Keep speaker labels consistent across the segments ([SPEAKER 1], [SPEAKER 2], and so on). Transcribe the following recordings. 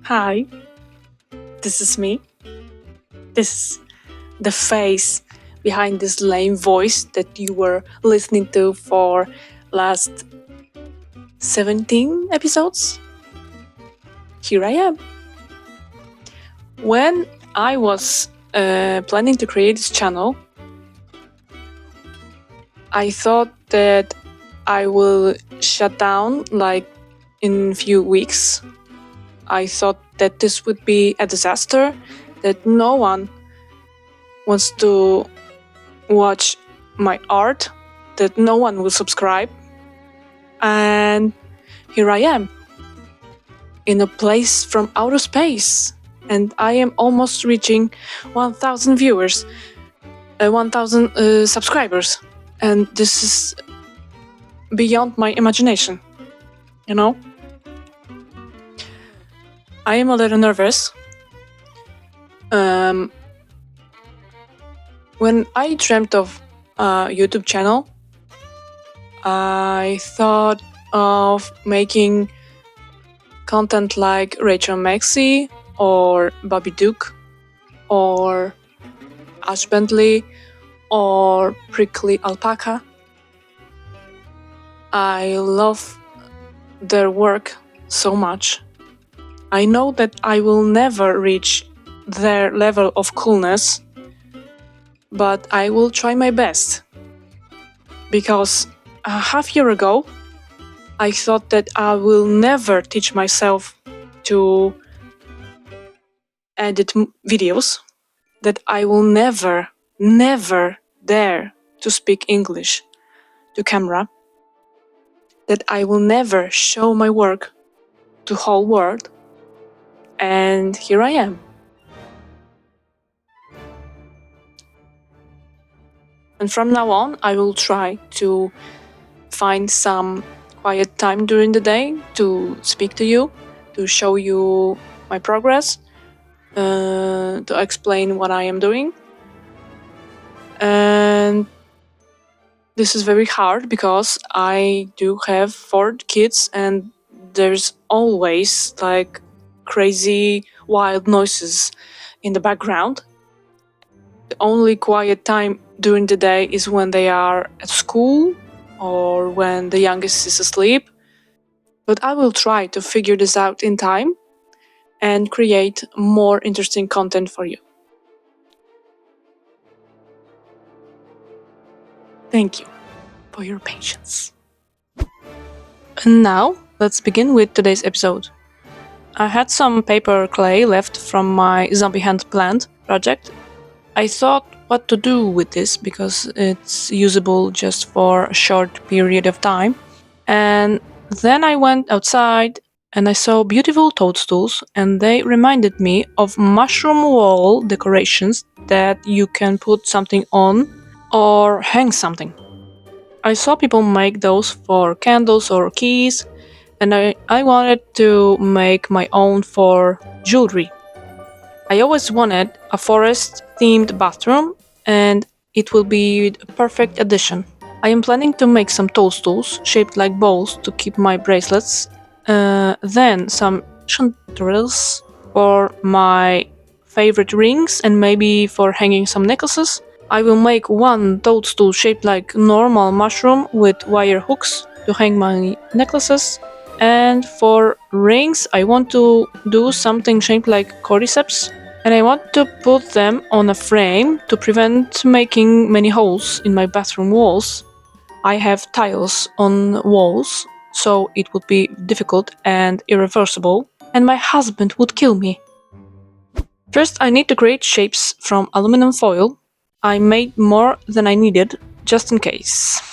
[SPEAKER 1] Hi, this is me. This is the face behind this lame voice that you were listening to for last 17 episodes. Here I am. When I was planning to create this channel, I thought that I will shut down like in a few weeks. I thought that this would be a disaster, that no one wants to watch my art, that no one will subscribe. And here I am, in a place from outer space, and I am almost reaching 1,000 viewers, 1,000 subscribers, and this is beyond my imagination, you know? I am a little nervous. When I dreamt of a YouTube channel, I thought of making content like Rachel Maxey or Bobby Duke or Ash Bentley or Prickly Alpaca. I love their work so much. I know that I will never reach their level of coolness, but I will try my best. Because a half year ago, I thought that I will never teach myself to edit videos, that I will never dare to speak English to camera, that I will never show my work to whole world, and here I am. And from now on, I will try to find some quiet time during the day to speak to you, to show you my progress, to explain what I am doing. And this is very hard because I do have 4 kids and there's always like crazy wild noises in the background. The only quiet time during the day is when they are at school or when the youngest is asleep. But I will try to figure this out in time and create more interesting content for you. Thank you for your patience. And now, let's begin with today's episode. I had some paper clay left from my zombie hand plant project. I thought what to do with this because it's usable just for a short period of time. And then I went outside and I saw beautiful toadstools, and they reminded me of mushroom wall decorations that you can put something on or hang something. I saw people make those for candles or keys, and I wanted to make my own for jewelry. I always wanted a forest-themed bathroom, and it will be a perfect addition. I am planning to make some toadstools shaped like bowls to keep my bracelets, then some chanterelles for my favorite rings and maybe for hanging some necklaces. I will make one toadstool shaped like normal mushroom with wire hooks to hang my necklaces. And for rings, I want to do something shaped like cordyceps, and I want to put them on a frame to prevent making many holes in my bathroom walls. I have tiles on walls, so it would be difficult and irreversible, and my husband would kill me. First, I need to create shapes from aluminum foil. I made more than I needed, just in case.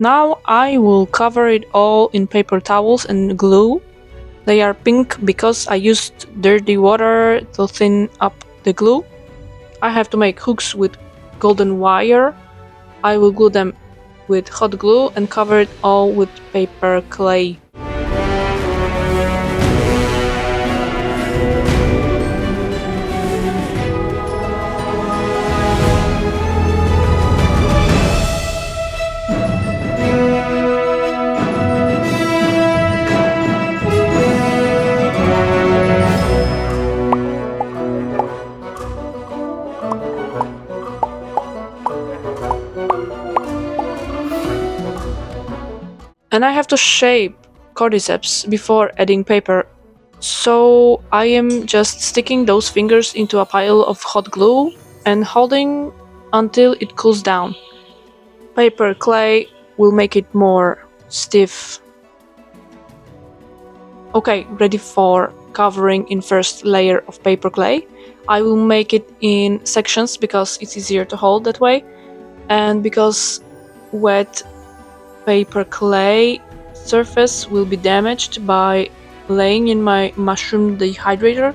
[SPEAKER 1] Now I will cover it all in paper towels and glue. They are pink because I used dirty water to thin up the glue. I have to make hooks with golden wire. I will glue them with hot glue and cover it all with paper clay. and I have to shape cordyceps before adding paper. So I am just sticking those fingers into a pile of hot glue and holding until it cools down. Paper clay will make it more stiff. Okay, ready for covering in first layer of paper clay. I will make it in sections because it's easier to hold that way, and because wet paper clay surface will be damaged by laying in my mushroom dehydrator.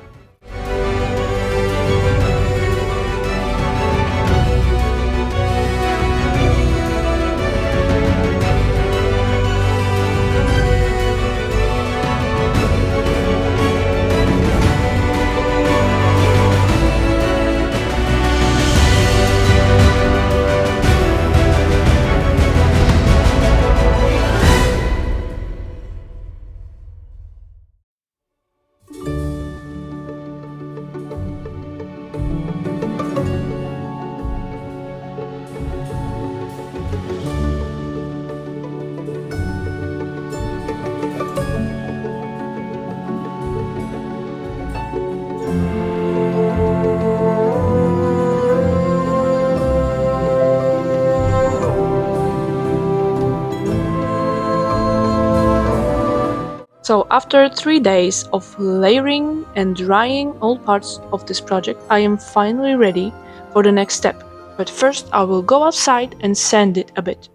[SPEAKER 1] So after 3 days of layering and drying all parts of this project, I am finally ready for the next step. But first I will go outside and sand it a bit.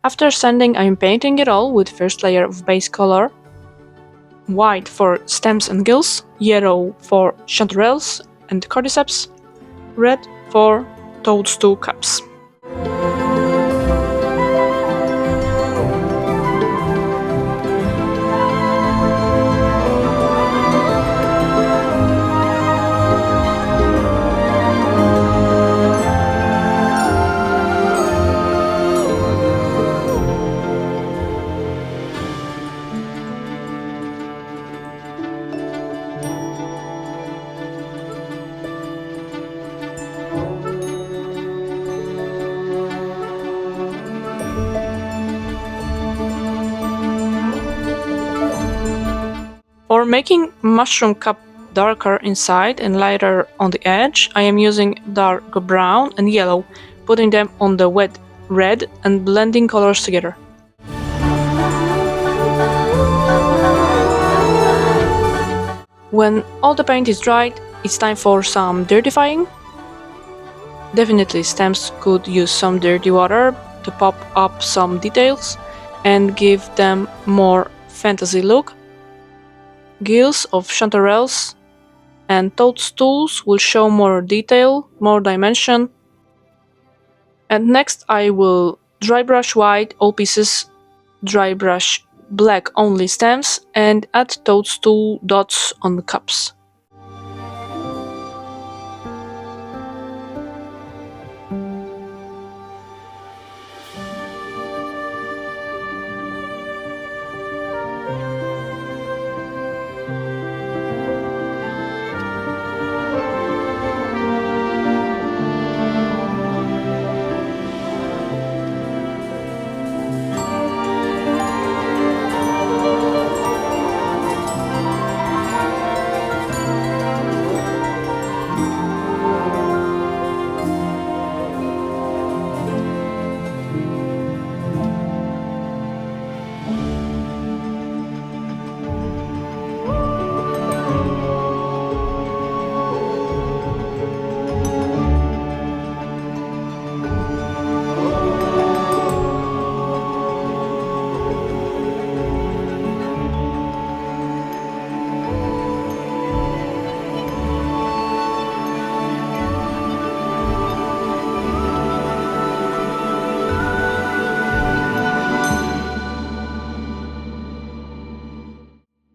[SPEAKER 1] After sanding, I am painting it all with first layer of base color. White for stems and gills, yellow for chanterelles and cordyceps, red for toadstool cups. For making mushroom cup darker inside and lighter on the edge, I am using dark brown and yellow, putting them on the wet red and blending colors together. When all the paint is dried, it's time for some dirtifying. Definitely stems could use some dirty water to pop up some details and give them more fantasy look. Gills of chanterelles and toadstools will show more detail, more dimension. And next I will dry brush white all pieces, dry brush black only stems, and add toadstool dots on the cups.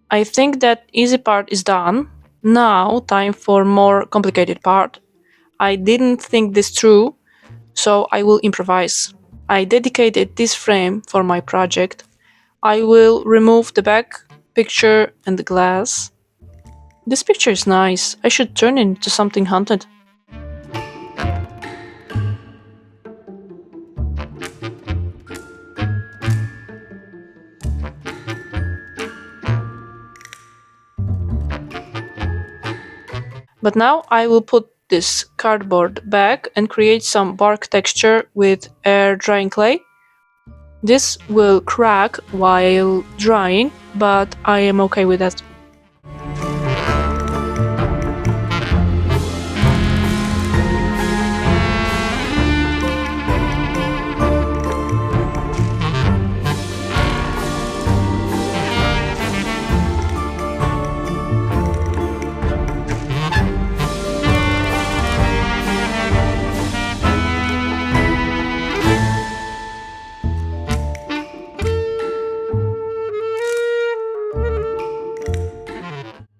[SPEAKER 1] I think that easy part is done. Now time for more complicated part. I didn't think this through, so I will improvise. I dedicated this frame for my project. I will remove the back picture and the glass. This picture is nice. I should turn it into something haunted. But now I will put this cardboard back and create some bark texture with air drying clay. This will crack while drying, but I am okay with that.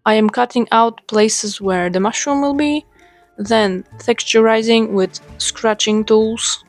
[SPEAKER 1] I am cutting out places where the mushroom will be, then texturizing with scratching tools.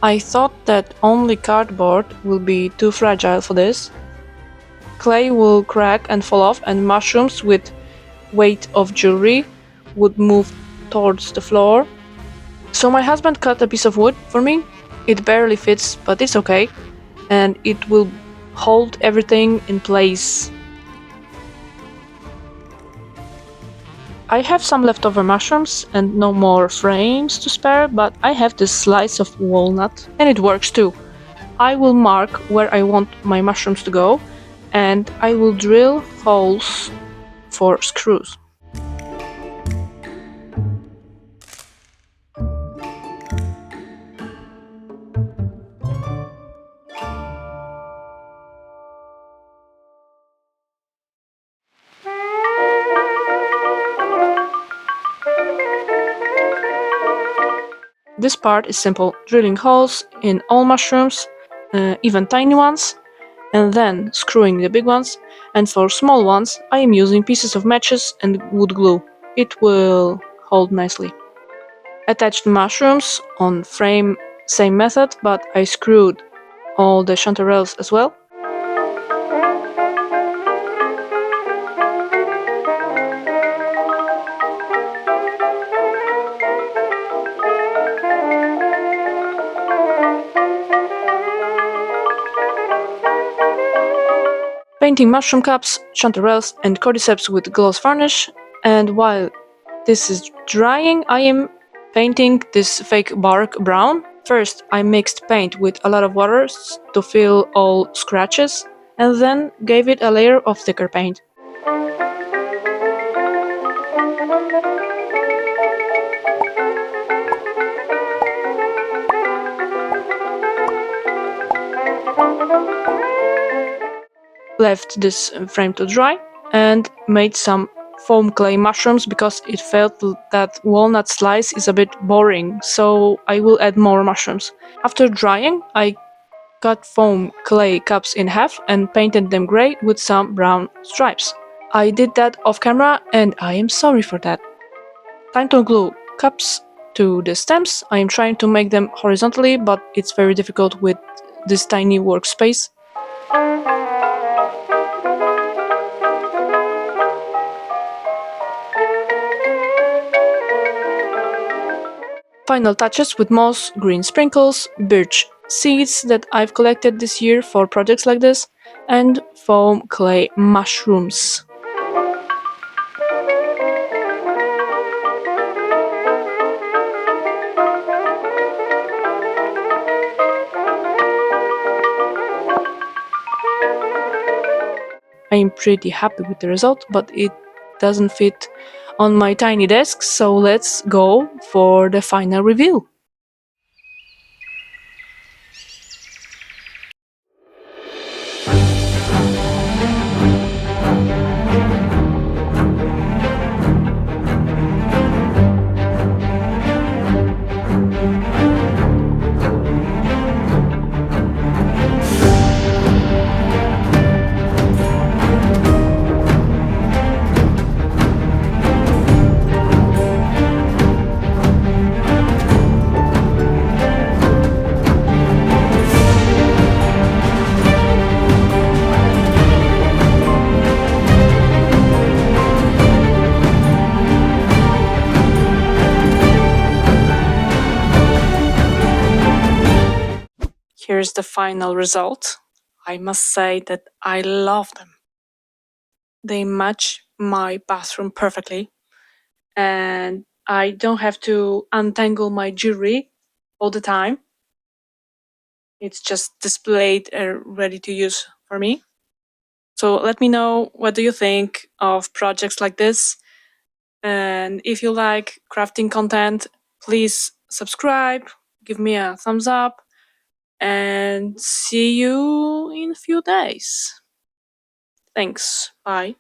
[SPEAKER 1] I thought that only cardboard will be too fragile for this. Clay will crack and fall off, and mushrooms with weight of jewelry would move towards the floor. So my husband cut a piece of wood for me. It barely fits, but it's okay, and it will hold everything in place. I have some leftover mushrooms and no more frames to spare, but I have this slice of walnut, and it works too. I will mark where I want my mushrooms to go, and I will drill holes for screws. This part is simple, drilling holes in all mushrooms, even tiny ones, and then screwing the big ones, and for small ones I am using pieces of matches and wood glue. It will hold nicely. Attached mushrooms on frame, same method, but I screwed all the chanterelles as well. Painting mushroom cups, chanterelles and cordyceps with gloss varnish, and while this is drying I am painting this fake bark brown. First I mixed paint with a lot of water to fill all scratches, and then gave it a layer of thicker paint. Left this frame to dry and made some foam clay mushrooms because it felt that walnut slice is a bit boring, so I will add more mushrooms. After drying, I cut foam clay cups in half and painted them grey with some brown stripes. I did that off camera and I am sorry for that. Time to glue cups to the stems. I am trying to make them horizontally, but it's very difficult with this tiny workspace. Final touches with moss, green sprinkles, birch seeds that I've collected this year for projects like this, and foam clay mushrooms. I'm pretty happy with the result, but it doesn't fit on my tiny desk, so let's go for the final review. here's the final result. I must say that I love them. They match my bathroom perfectly, and I don't have to untangle my jewelry all the time. It's just displayed ready to use for me. So let me know, what do you think of projects like this? And if you like crafting content, please subscribe, give me a thumbs up, and see you in a few days. Thanks. Bye.